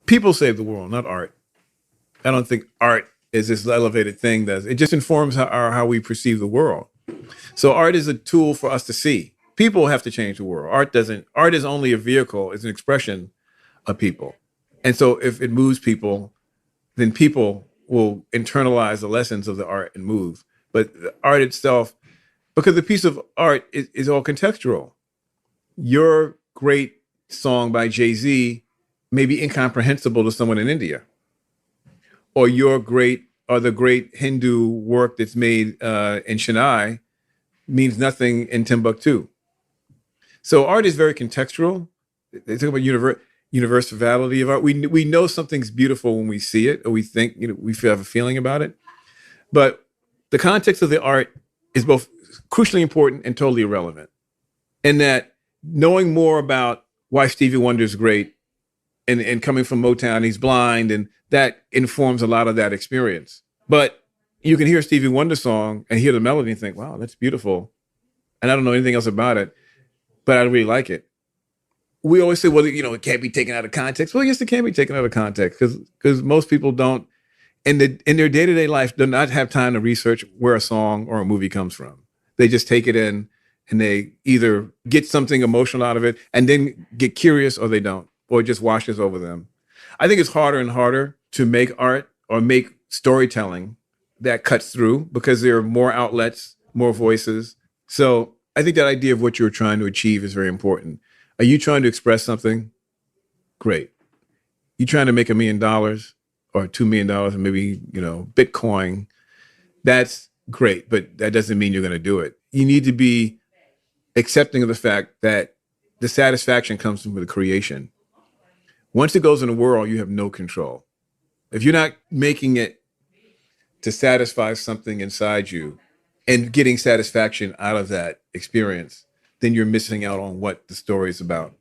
People save the world, not art. I don't think art is this elevated thing. It just informs how we perceive the world. So art is a tool for us to see. People have to change the world. Art doesn't. Art is only a vehicle. It's an expression of people. And so if it moves people, then people will internalize the lessons of the art and move. But the art itself, because the piece of art is all contextual. Your great song by Jay-Z may be incomprehensible to someone in India, or the great Hindu work that's made in Chennai means nothing in Timbuktu. So art is very contextual. They talk about universality of art. We know something's beautiful when we see it, or we think, we have a feeling about it. But the context of the art is both crucially important and totally irrelevant. In that, knowing more about why Stevie Wonder's great, and coming from Motown, he's blind, and that informs a lot of that experience. But you can hear a Stevie Wonder song and hear the melody and think, wow, that's beautiful. And I don't know anything else about it, but I really like it. We always say, well, it can't be taken out of context. Well, yes, it can be taken out of context because most people don't, in their day-to-day life, do not have time to research where a song or a movie comes from. They just take it in and they either get something emotional out of it and then get curious, or they don't, or it just washes over them. I think it's harder and harder to make art or make storytelling that cuts through because there are more outlets, more voices. So I think that idea of what you're trying to achieve is very important. Are you trying to express something? Great. You trying to make $1 million or $2 million or maybe, Bitcoin? That's great, but that doesn't mean you're going to do it. You need to be accepting of the fact that the satisfaction comes from the creation. Once it goes in the world, you have no control. If you're not making it to satisfy something inside you and getting satisfaction out of that experience, then you're missing out on what the story is about.